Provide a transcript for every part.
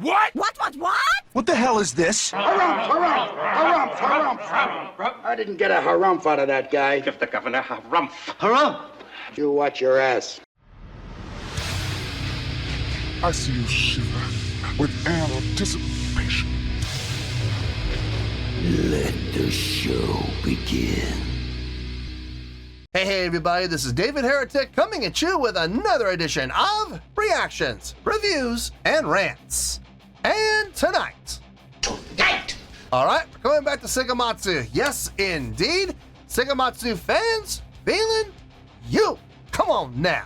What? What? What the hell is this? Harumph. I didn't get a harumph out of that guy. Give the governor harumph. Harumph! You watch your ass. I see you shiver with anticipation. Let the show begin. Hey everybody, this is David Heretic coming at you with another edition of Reactions, Reviews, and Rants. And tonight. Alright, we're coming back to Seikima II. Yes, indeed. Seikima II fans, feeling you. Come on now.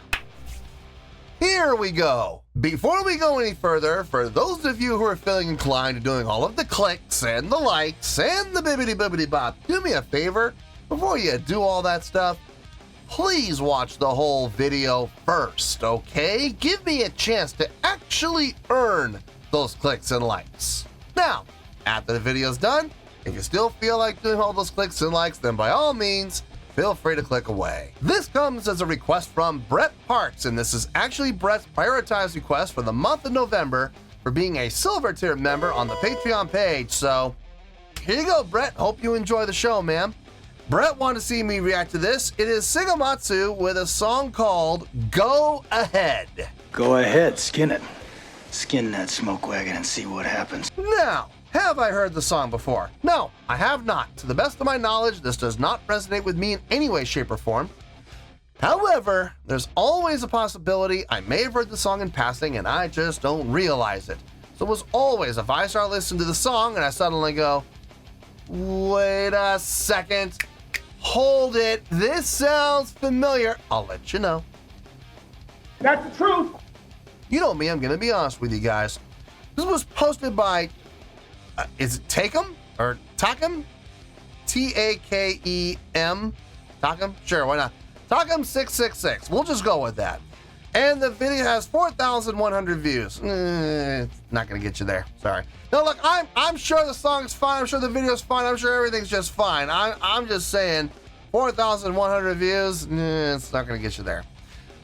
Here we go. Before we go any further, for those of you who are feeling inclined to doing all of the clicks and the likes and the bibbity bop, do me a favor. Before you do all that stuff, please watch the whole video first, okay? Give me a chance to actually earn those clicks and likes. Now, after the video's done, if you still feel like doing all those clicks and likes, then by all means, feel free to click away. This comes as a request from Brett Parks, and this is actually Brett's prioritized request for the month of November for being a silver tier member on the Patreon page. So, here you go, Brett. Hope you enjoy the show, man. Brett wanted to see me react to this. It is Seikima II with a song called Go Ahead. Go ahead, skin it. Skin that smoke wagon and see what happens. Now, have I heard the song before? No, I have not. To the best of my knowledge, this does not resonate with me in any way, shape, or form. However, there's always a possibility I may have heard the song in passing and I just don't realize it. So it was always, if I start listening to the song and I suddenly go, wait a second, hold it, this sounds familiar, I'll let you know. That's the truth. You know me, I'm gonna be honest with you guys. This was posted by, is it Takem? Or Takem? Takem? Takem? Sure, why not? Takem666, we'll just go with that. And the video has 4,100 views. Not gonna get you there, sorry. No, look, I'm sure the song's fine, I'm sure the video's fine, I'm sure everything's just fine. I'm just saying, 4,100 views, it's not gonna get you there.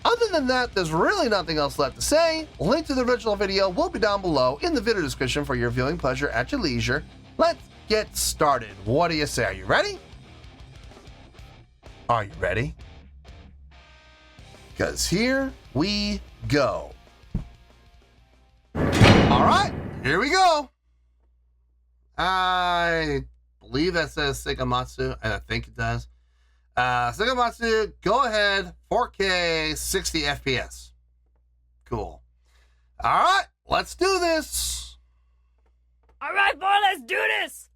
Other than that, there's really nothing else left to say. Link to the original video will be down below in the video description for your viewing pleasure at your leisure. Let's get started. What do you say? Are you ready? Are you ready? Because here we go. All right, here we go. I believe that says Seikima II, and I think it does. Seikima II, go ahead, 4K, 60 FPS. Cool. All right, let's do this. All right, boy, let's do this.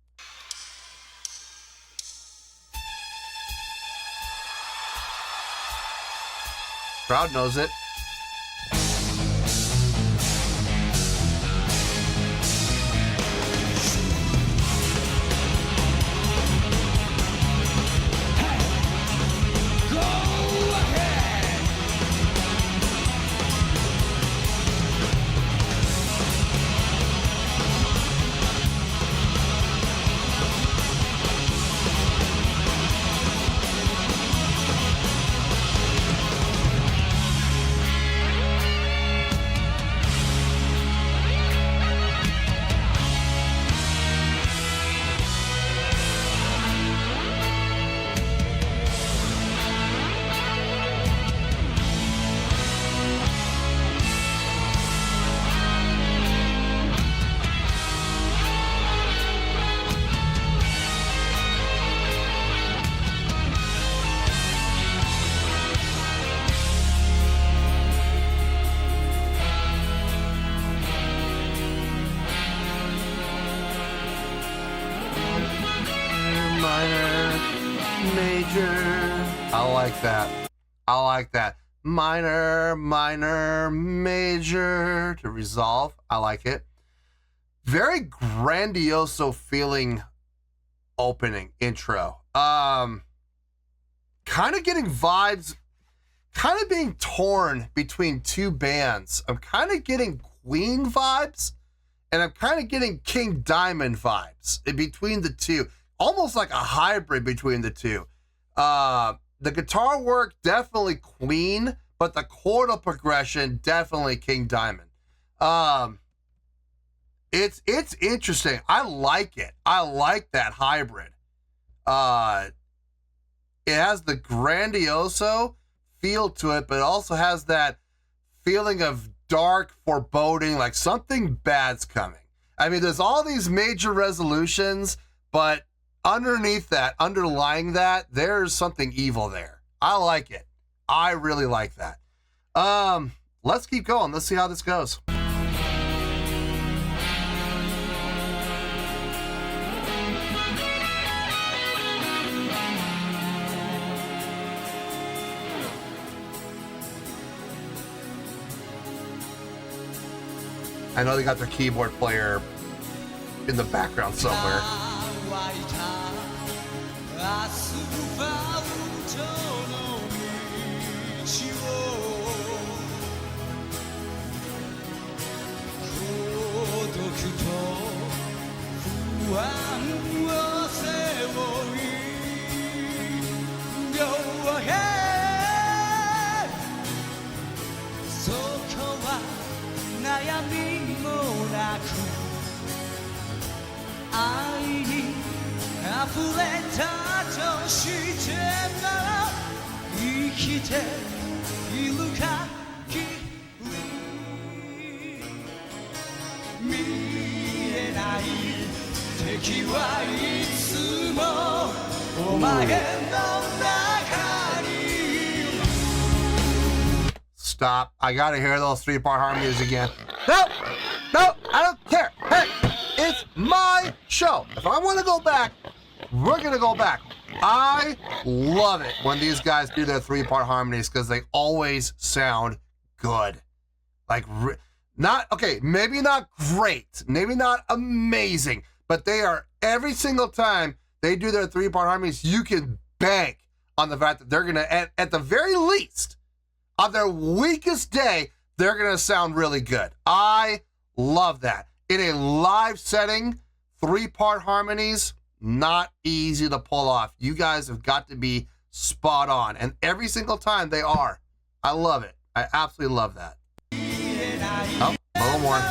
Crowd knows it. I like that. I like that. Minor, minor, major to resolve. I like it. Very grandioso feeling opening intro. Kind of getting vibes, kind of being torn between two bands. I'm kind of getting Queen vibes, and I'm kind of getting King Diamond vibes in between the two. Almost like a hybrid between the two. The guitar work, definitely Queen, but the chordal progression, definitely King Diamond. It's interesting. I like it. I like that hybrid. It has the grandioso feel to it, but it also has that feeling of dark foreboding, like something bad's coming. I mean, there's all these major resolutions, but underneath that, underlying that, there's something evil there. I like it. I really like that. Let's keep going. Let's see how this goes. I know they got their keyboard player in the background somewhere. Stop. I gotta hear those three-part harmonies again. No, I don't care. Hey, it's my show. If I want to go back, we're gonna go back. I love it when these guys do their three-part harmonies because they always sound good. Like, maybe not great, maybe not amazing, but they are, every single time they do their three-part harmonies, you can bank on the fact that they're gonna, at the very least, on their weakest day, they're gonna sound really good. I love that. In a live setting, three-part harmonies, not easy to pull off. You guys have got to be spot on. And every single time they are. I love it. I absolutely love that. Oh, a little more.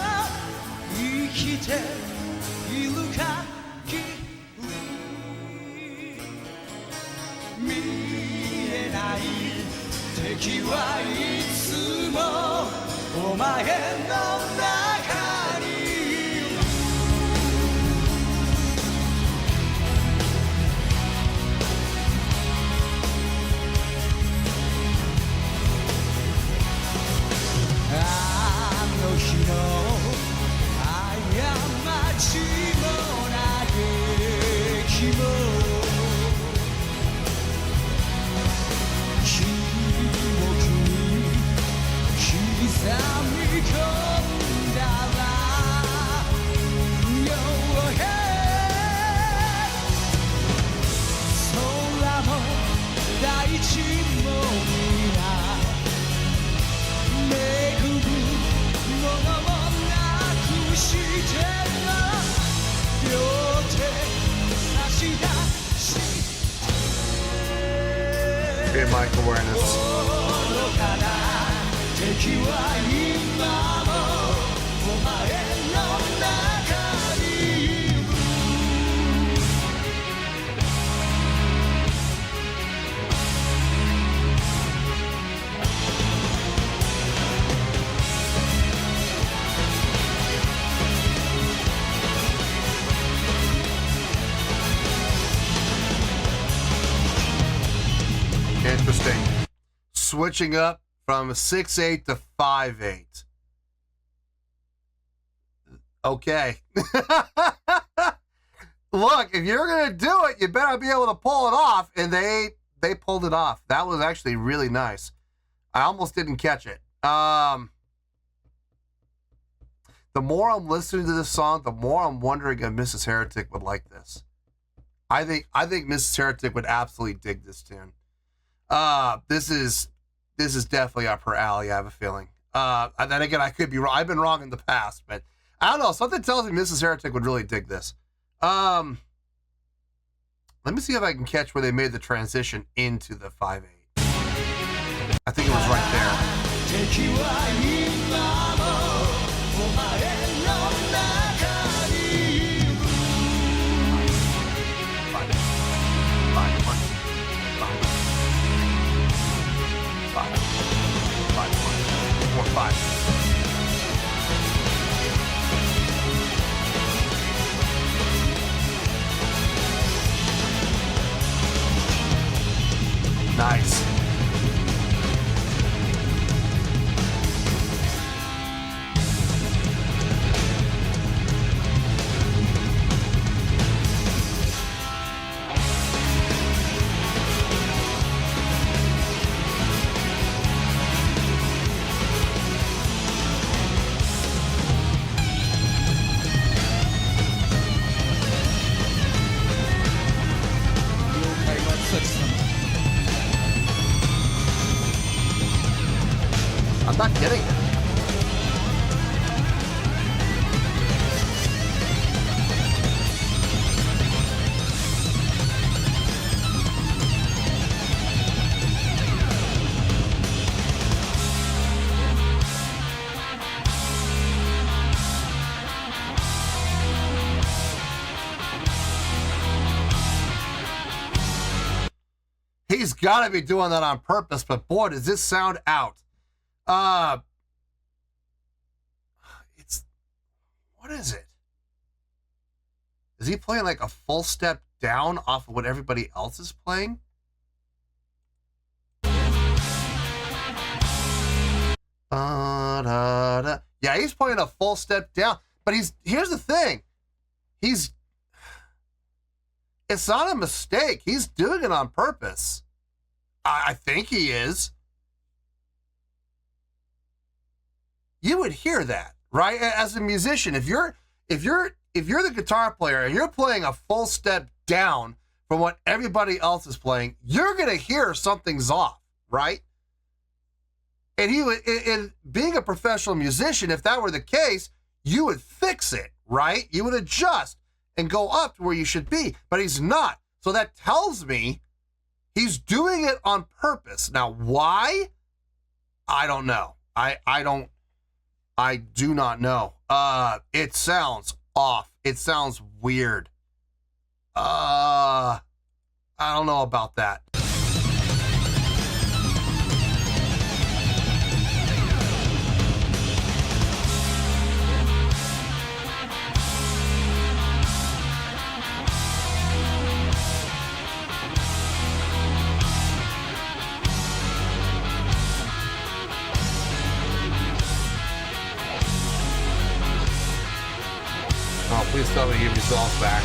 Great mic awareness. Interesting. Switching up from 6/8 to 5/8. Okay. Look, if you're gonna do it, you better be able to pull it off. And they pulled it off. That was actually really nice. I almost didn't catch it. The more I'm listening to this song, the more I'm wondering if Mrs. Heretic would like this. I think Mrs. Heretic would absolutely dig this tune. This is definitely up her alley, I have a feeling. And then again, I could be wrong. I've been wrong in the past, but I don't know. Something tells me Mrs. Heretic would really dig this. Let me see if I can catch where they made the transition into the 5/8. I think it was right there. He's got to be doing that on purpose, but boy, does this sound out. What is it? Is he playing like a full step down off of what everybody else is playing? Yeah, he's playing a full step down, but here's the thing. It's not a mistake. He's doing it on purpose. I think he is. You would hear that, right? As a musician, if you're the guitar player and you're playing a full step down from what everybody else is playing, you're gonna hear something's off, right? And he would, in being a professional musician, if that were the case, you would fix it, right? You would adjust and go up to where you should be, but he's not. So that tells me he's doing it on purpose. Now, why? I don't know. I do not know. It sounds off. It sounds weird. I don't know about that. Oh, please tell me he resolves back.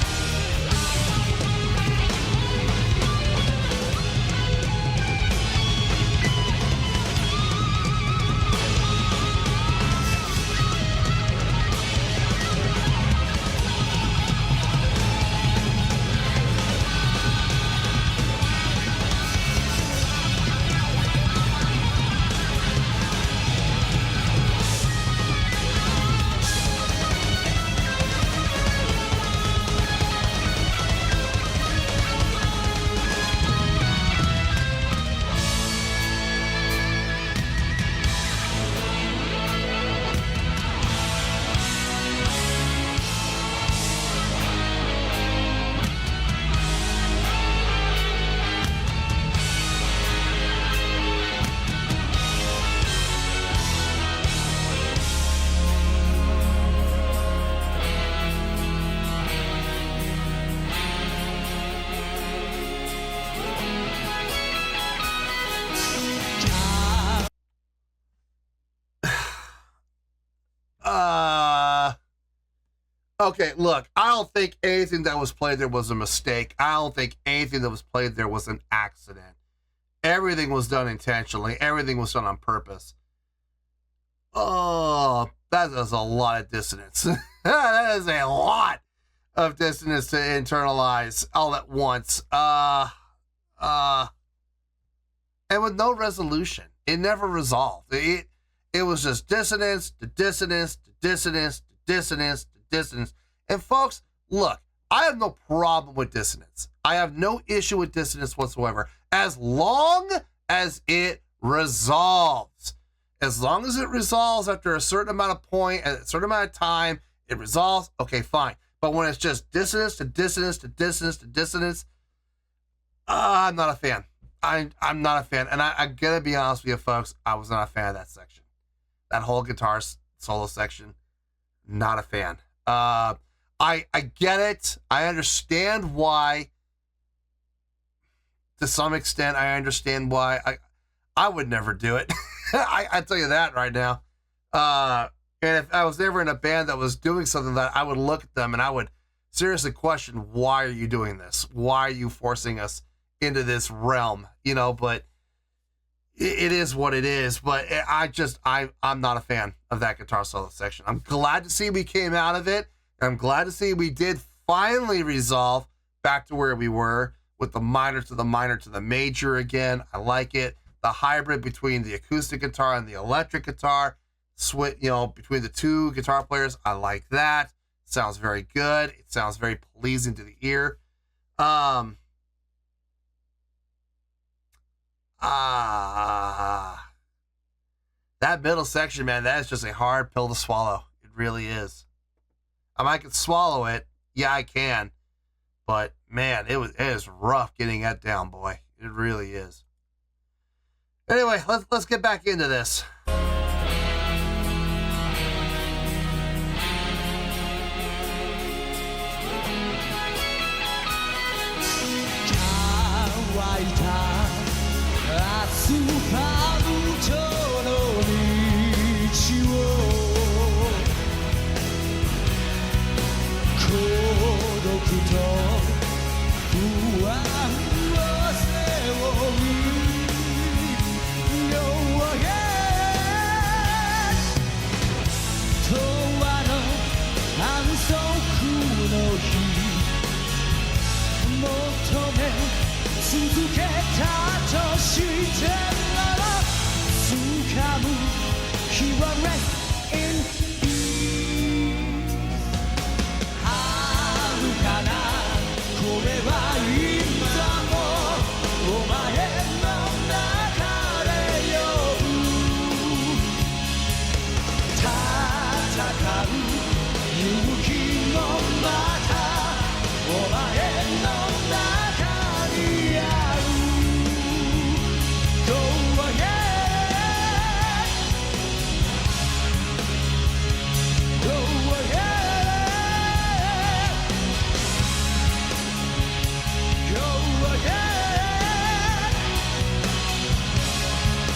Okay, look, I don't think anything that was played there was a mistake. I don't think anything that was played there was an accident. Everything was done intentionally. Everything was done on purpose. Oh, that is a lot of dissonance. That is a lot of dissonance to internalize all at once. And with no resolution. It never resolved. It was just dissonance to dissonance to dissonance to dissonance to dissonance. And folks, look, I have no problem with dissonance. I have no issue with dissonance whatsoever, as long as it resolves. As long as it resolves after a certain amount of point, at a certain amount of time, it resolves, okay, fine. But when it's just dissonance to dissonance to dissonance to dissonance, I'm not a fan. I'm not a fan. And I gotta be honest with you, folks, I was not a fan of that section. That whole guitar solo section, not a fan. I get it. I understand why. To some extent, I understand why. I would never do it. I tell you that right now. And if I was ever in a band that was doing something that, I would look at them and I would seriously question, why are you doing this? Why are you forcing us into this realm? You know, but it is what it is. But I'm not a fan of that guitar solo section. I'm glad to see we came out of it. I'm glad to see we did finally resolve back to where we were with the minor to the minor to the major again. I like it. The hybrid between the acoustic guitar and the electric guitar, between the two guitar players, I like that. Sounds very good. It sounds very pleasing to the ear. That middle section, man, that is just a hard pill to swallow. It really is. I can swallow it. Yeah, I can. But man, it is rough getting that down, boy. It really is. Anyway, let's get back into this.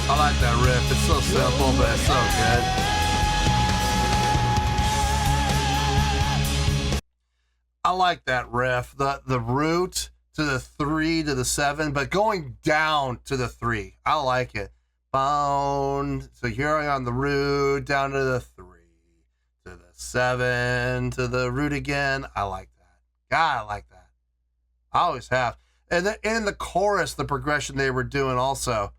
I like that riff. It's so simple, but it's so good. I like that riff. The root to the 3 to the 7, but going down to the 3. I like it. Bound. So here I am on the root, down to the 3, to the 7, to the root again. I like that. God, I like that. I always have. And then in the chorus, the progression they were doing also.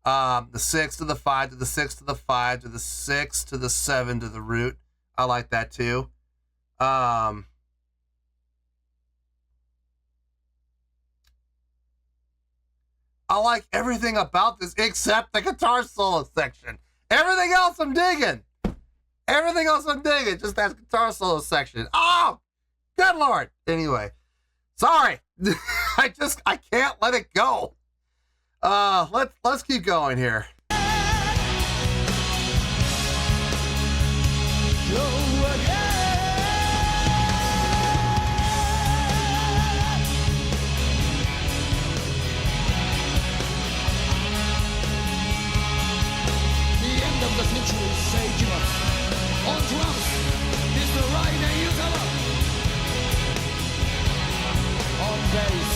The 6 to the 5 to the 6 to the 5 to the 6 to the 7 to the root. I like that too. I like everything about this except the guitar solo section. Everything else I'm digging. Everything else I'm digging. Just that guitar solo section. Oh, good Lord. Anyway, sorry. I can't let it go. Let's keep going here. The century, Seikima on drums, Mr. Ryan Yutama. On bass,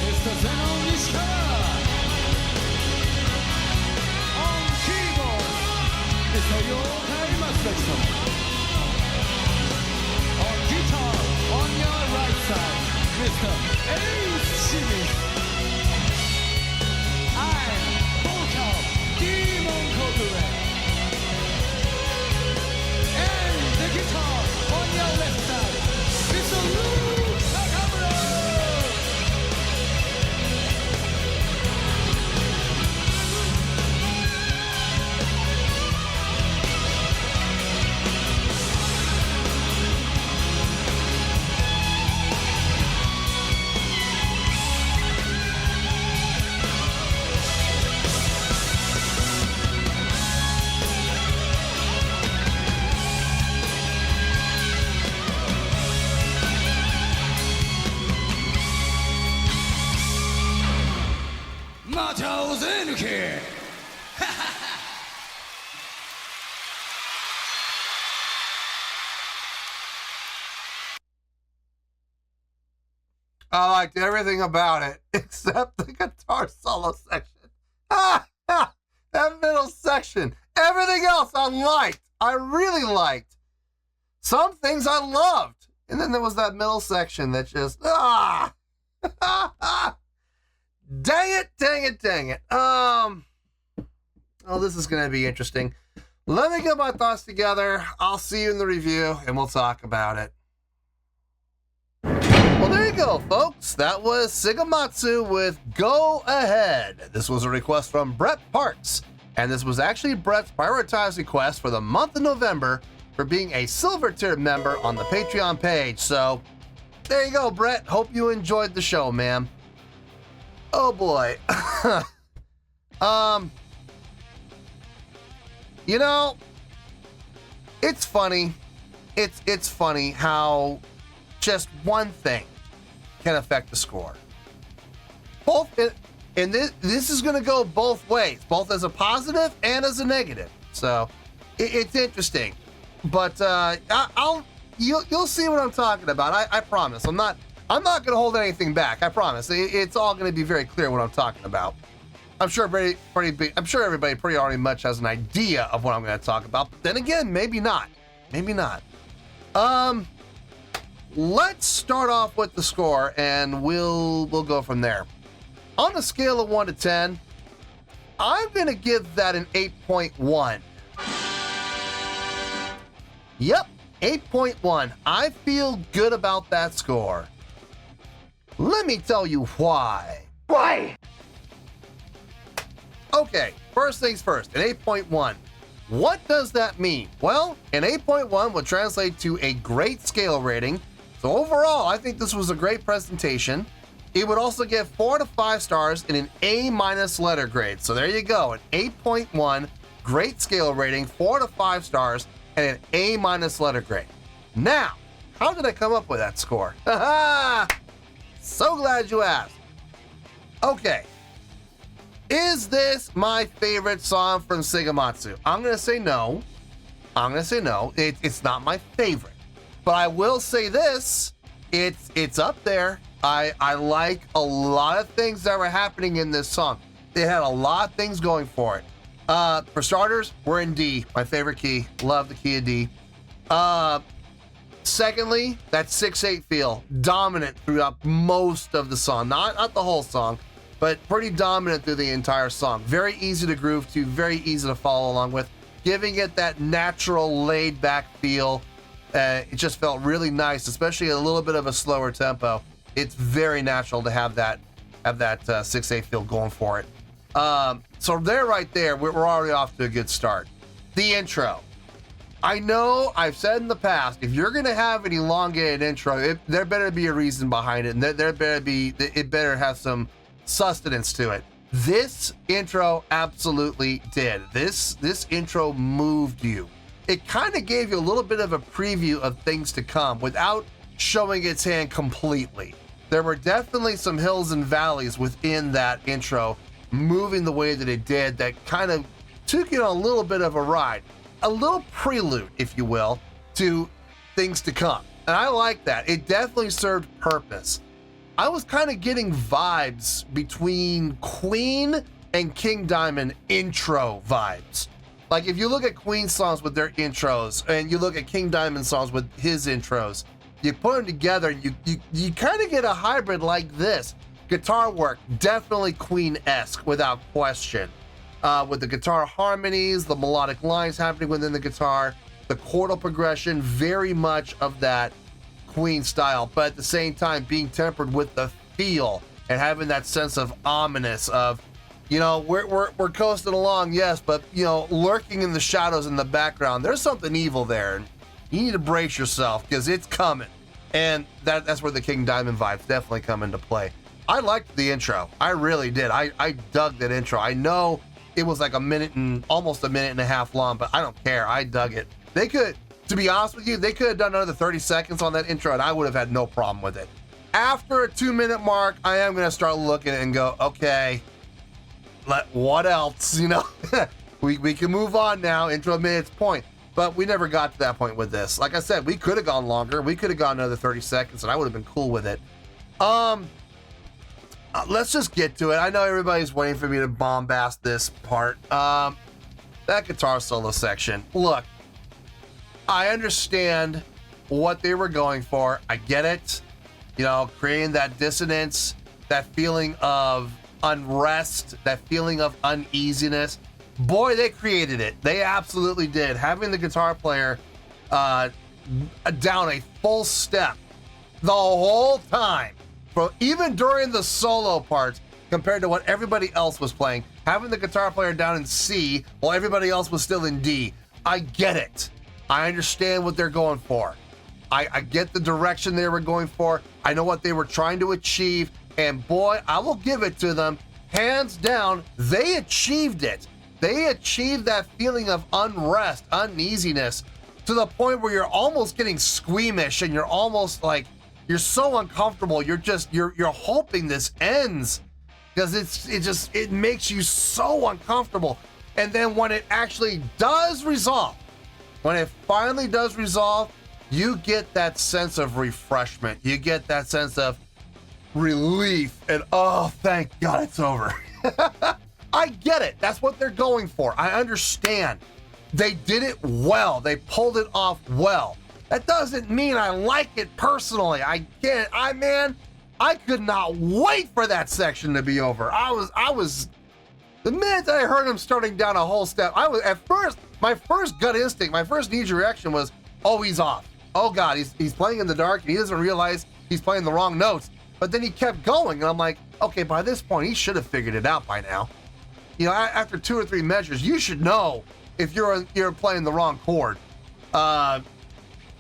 Mr. Zenon Nishikara. On keyboard, Mr. Yokai Masaki. On guitar, on your right side, Mr. Ace Shimizu. I'm vocal, Demon Kogure. The guitar on your left side, Mr. Lou Nakamura! I liked everything about it except the guitar solo section. That middle section. Everything else I liked. I really liked. Some things I loved. And then there was that middle section that just, dang it. Oh, this is going to be interesting. Let me get my thoughts together. I'll see you in the review and we'll talk about it. Well, there you go, folks. That was Seikima II with Go Ahead. This was a request from Brett Parks, and this was actually Brett's prioritized request for the month of November for being a silver tier member on the Patreon page. So there you go, Brett. Hope you enjoyed the show, man. Oh boy. You know, it's funny. It's funny how just one thing can affect the score. And this is going to go both ways, both as a positive and as a negative. So it's interesting, but you'll see what I'm talking about. I promise. I'm not going to hold anything back. I promise. It's all going to be very clear what I'm talking about. I'm sure everybody pretty already much has an idea of what I'm going to talk about. But then again, maybe not. Maybe not. Let's start off with the score, and we'll go from there. On a scale of 1 to 10, I'm going to give that an 8.1. Yep, 8.1. I feel good about that score. Let me tell you why. Why? Okay, first things first, an 8.1. What does that mean? Well, an 8.1 would translate to a great scale rating. So overall, I think this was a great presentation. It would also get 4 to 5 stars in an A- letter grade. So there you go, an 8.1, great scale rating, 4 to 5 stars, and an A- letter grade. Now, how did I come up with that score? So glad you asked. Okay. Is this my favorite song from Seikima II? I'm going to say no. It's not my favorite. But I will say this. It's up there. I like a lot of things that were happening in this song. They had a lot of things going for it. For starters, we're in D, my favorite key. Love the key of D. Secondly, that 6/8 feel, dominant throughout most of the song. Not the whole song, but pretty dominant through the entire song. Very easy to groove to, very easy to follow along with, giving it that natural laid back feel. It just felt really nice, especially a little bit of a slower tempo. It's very natural to have that 6/8 feel going for it. So right there, we're already off to a good start. The intro. I know I've said in the past, if you're gonna have an elongated intro, there better be a reason behind it, and it better have some sustenance to it. This intro absolutely did. This intro moved you. It kind of gave you a little bit of a preview of things to come without showing its hand completely. There were definitely some hills and valleys within that intro, moving the way that it did, that kind of took you on a little bit of a ride, a little prelude, if you will, to things to come. And I like that. It definitely served purpose. I was kind of getting vibes between Queen and King Diamond intro vibes. Like if you look at Queen songs with their intros and you look at King Diamond songs with his intros, you put them together and you kind of get a hybrid like this. Guitar work, definitely Queen-esque without question. With the guitar harmonies, the melodic lines happening within the guitar, the chordal progression, very much of that Queen style, but at the same time being tempered with the feel and having that sense of ominous of, you know, we're coasting along, yes, but you know, lurking in the shadows in the background, there's something evil there, and you need to brace yourself because it's coming. And that's where the King Diamond vibes definitely come into play. I liked the intro. I really did. I dug that intro. I know it was like almost a minute and a half long, but I don't care. I dug it. They could, to be honest with you, they could have done another 30 seconds on that intro and I would have had no problem with it. After a 2-minute mark, I am going to start looking and go, okay, what else? You know, we can move on now. Intro made its point, but we never got to that point with this. Like I said, we could have gone longer. We could have gone another 30 seconds and I would have been cool with it. Let's just get to it. I know everybody's waiting for me to bombast this part. That guitar solo section. Look, I understand what they were going for. I get it. You know, creating that dissonance, that feeling of unrest, that feeling of uneasiness. Boy, they created it. They absolutely did. Having the guitar player down a full step the whole time, even during the solo parts, compared to what everybody else was playing, having the guitar player down in C while everybody else was still in D. I get it. I understand what they're going for. I get the direction they were going for. I know what they were trying to achieve. And boy, I will give it to them. Hands down, they achieved it. They achieved that feeling of unrest, uneasiness, to the point where you're almost getting squeamish and you're almost like, you're so uncomfortable. You're hoping this ends because it makes you so uncomfortable. And then when it actually does resolve, when it finally does resolve, you get that sense of refreshment. You get that sense of relief and, oh, thank God it's over. I get it. That's what they're going for. I understand. They did it well. They pulled it off well. That doesn't mean I like it personally. I could not wait for that section to be over. The minute I heard him starting down a whole step, my first gut instinct, my first knee-jerk reaction was, oh, he's off. Oh God, he's playing in the dark and he doesn't realize he's playing the wrong notes. But then he kept going and I'm like, okay, by this point, he should have figured it out by now. You know, after 2 or 3 measures, you should know if you're playing the wrong chord.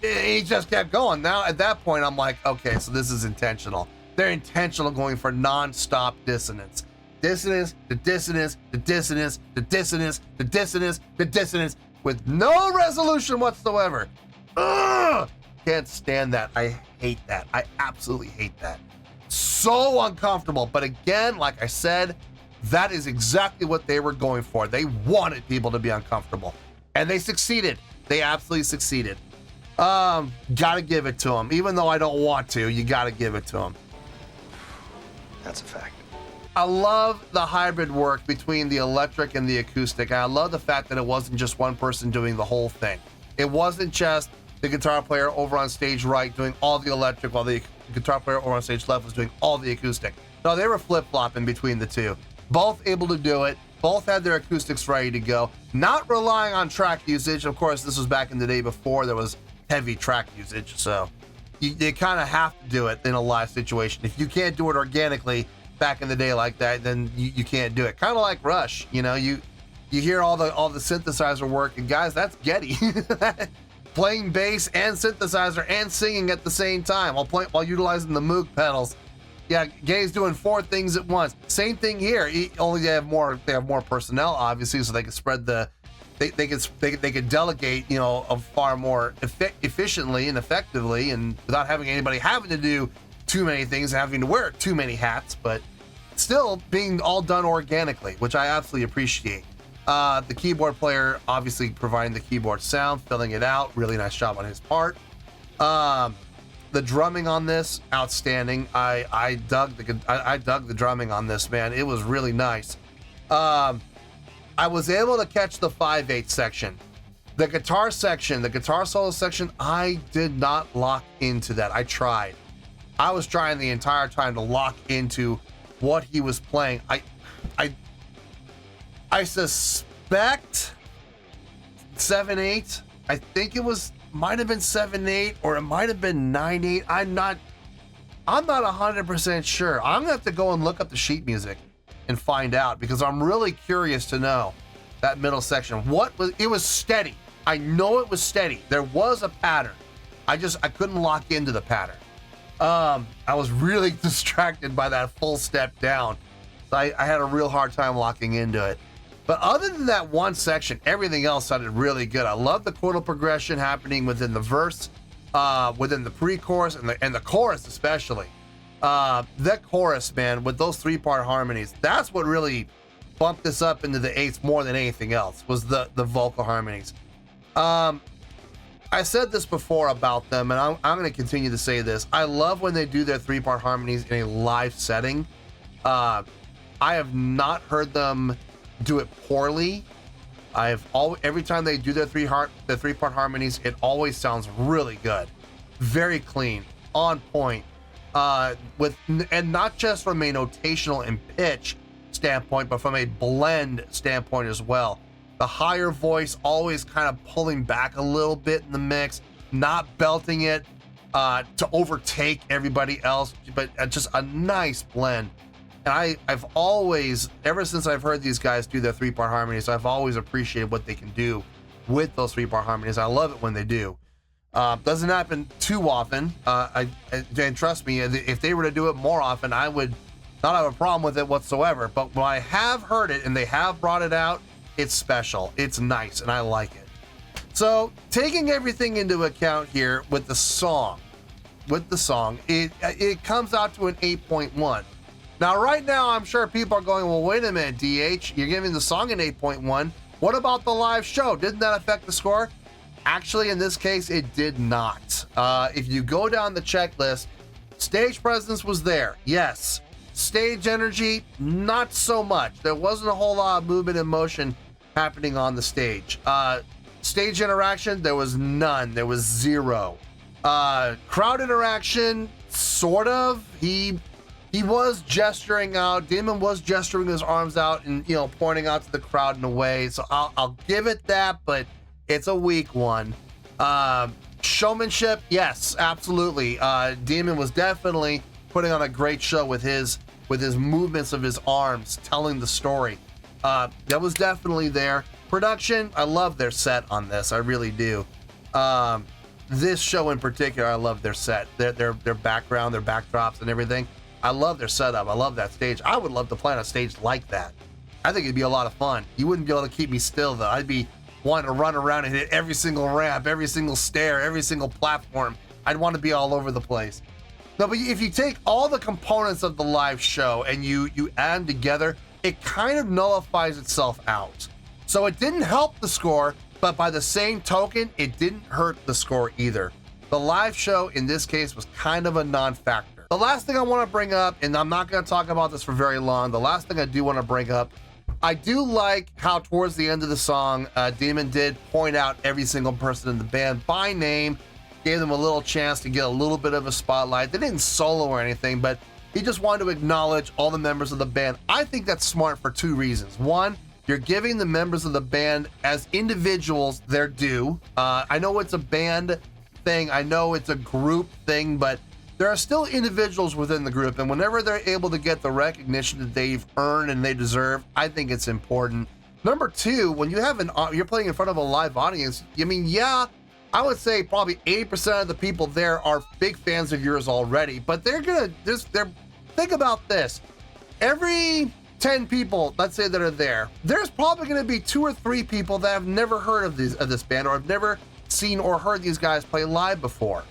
He just kept going. Now, at that point, I'm like, okay, so this is intentional. They're intentional going for non-stop dissonance. Dissonance, to dissonance, to dissonance, to dissonance, to dissonance, to dissonance, with no resolution whatsoever. Ugh! Can't stand that. I hate that. I absolutely hate that. So uncomfortable. But again, like I said, that is exactly what they were going for. They wanted people to be uncomfortable. And they succeeded. They absolutely succeeded. Gotta give it to them. Even though I don't want to, you gotta give it to them. That's a fact. I love the hybrid work between the electric and the acoustic. And I love the fact that it wasn't just one person doing the whole thing. It wasn't just the guitar player over on stage right doing all the electric while the guitar player over on stage left was doing all the acoustic. No, they were flip-flopping between the two. Both able to do it. Both had their acoustics ready to go. Not relying on track usage. Of course, this was back in the day before there was heavy track usage. So you kind of have to do it in a live situation. If you can't do it organically back in the day like that, then you can't do it. Kind of like Rush. You know, you hear all the synthesizer work, and guys, that's Getty. Playing bass and synthesizer and singing at the same time while utilizing the Moog pedals. Yeah, Getty's doing 4 things at once. Same thing here. Only they have more personnel, obviously, so they can spread they can delegate, you know, far more efficiently and effectively, and without having anybody having to do too many things, having to wear too many hats, but still being all done organically, which I absolutely appreciate. The keyboard player obviously providing the keyboard sound, filling it out. Really nice job on his part. The drumming on this, outstanding. I dug the drumming on this, man. It was really nice. I was able to catch the 5/8 section. The guitar section, the guitar solo section, I did not lock into that. I tried. I was trying the entire time to lock into what he was playing. I suspect 7/8. I think might have been 7/8 or it might have been 9/8. I'm not 100% sure. I'm gonna have to go and look up the sheet music and find out, because I'm really curious to know that middle section. It was steady. I know it was steady. There was a pattern. I couldn't lock into the pattern. I was really distracted by that full step down. So I had a real hard time locking into it. But other than that one section, everything else sounded really good. I love the chordal progression happening within the verse, within the pre-chorus, and the chorus especially. That chorus, man, with those 3-part harmonies, that's what really bumped this up into the 8s more than anything else, was the vocal harmonies. I said this before about them, and I'm going to continue to say this. I love when they do their 3-part harmonies in a live setting. I have not heard them do it poorly. Every time they do their 3-part harmonies, it always sounds really good, very clean, on point, and not just from a notational and pitch standpoint, but from a blend standpoint as well. The higher voice always kind of pulling back a little bit in the mix, not belting it to overtake everybody else, but just a nice blend. And I've always, ever since I've heard these guys do their 3-part harmonies, I've always appreciated what they can do with those 3-part harmonies. I love it when they do. Doesn't happen too often. And trust me, if they were to do it more often, I would not have a problem with it whatsoever. But when I have heard it and they have brought it out, it's special. It's nice, and I like it. So taking everything into account here with the song, it comes out to an 8.1. Now, right now, I'm sure people are going, well, wait a minute, DH, you're giving the song an 8.1. What about the live show? Didn't that affect the score? Actually, in this case, it did not. If you go down the checklist, stage presence was there, yes. Stage energy, not so much. There wasn't a whole lot of movement and motion happening on the stage. Stage interaction, there was none. There was zero. Crowd interaction, sort of. He was gesturing out. Demon was gesturing his arms out and, pointing out to the crowd in a way. So I'll give it that, but it's a weak one. Showmanship, yes, absolutely. Demon was definitely putting on a great show with his movements of his arms, telling the story. That was definitely there. Production, I love their set on this. I really do. This show in particular, I love their set, their background, their backdrops, and everything. I love their setup. I love that stage. I would love to play on a stage like that. I think it'd be a lot of fun. You wouldn't be able to keep me still, though. I'd be wanting to run around and hit every single ramp, every single stair, every single platform. I'd want to be all over the place. No, but if you take all the components of the live show and you add them together, it kind of nullifies itself out. So it didn't help the score, but by the same token, it didn't hurt the score either. The live show in this case was kind of a non-factor. The last thing I want to bring up, and I'm not going to talk about this for very long, the last thing I do want to bring up, I do like how towards the end of the song, Demon did point out every single person in the band by name, gave them a little chance to get a little bit of a spotlight. They didn't solo or anything, but he just wanted to acknowledge all the members of the band. I think that's smart for two reasons. One, you're giving the members of the band as individuals their due. I know it's a band thing, I know it's a group thing, but there are still individuals within the group, and whenever they're able to get the recognition that they've earned and they deserve, I think it's important. Number two, when you have you're playing in front of a live audience, I would say probably 80% of the people there are big fans of yours already, but think about this. Every 10 people, let's say, that are there, there's probably going to be 2 or 3 people that have never heard of this band or have never seen or heard these guys play live before.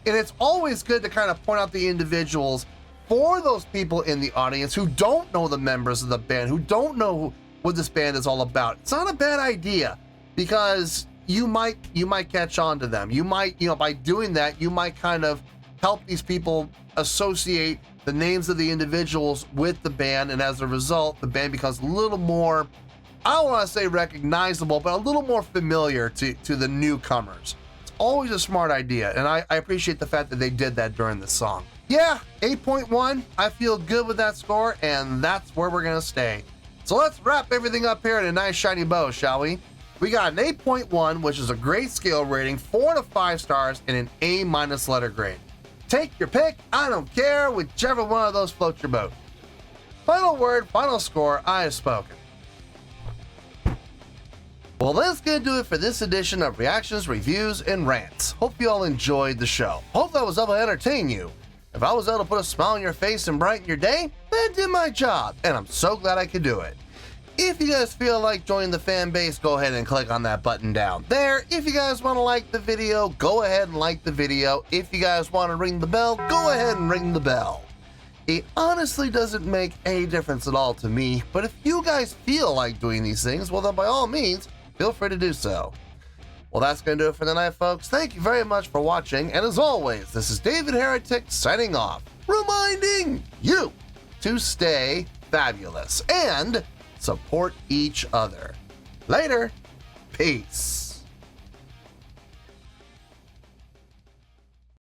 And it's always good to kind of point out the individuals for those people in the audience who don't know the members of the band, who don't know what this band is all about. It's not a bad idea, because you might catch on to them. You might, by doing that, you might kind of help these people associate the names of the individuals with the band, and as a result, the band becomes a little more, I don't want to say recognizable, but a little more familiar to the newcomers. Always a smart idea, and I appreciate the fact that they did that during the song. Yeah, 8.1, I feel good with that score, and that's where we're gonna stay. So let's wrap everything up here in a nice shiny bow, shall we? We got an 8.1, which is a great scale rating, 4 to 5 stars, and an A- letter grade. Take your pick, I don't care, whichever one of those floats your boat. Final word, final score, I have spoken. Well, that's gonna do it for this edition of Reactions, Reviews, and Rants. Hope you all enjoyed the show. Hope I was able to entertain you. If I was able to put a smile on your face and brighten your day, then I did my job, and I'm so glad I could do it. If you guys feel like joining the fan base, go ahead and click on that button down there. If you guys want to like the video, go ahead and like the video. If you guys want to ring the bell, go ahead and ring the bell. It honestly doesn't make any difference at all to me, but if you guys feel like doing these things, well then by all means, feel free to do so. Well, that's going to do it for tonight, folks. Thank you very much for watching, and as always, this is David Heretic signing off, reminding you to stay fabulous and support each other. Later. Peace.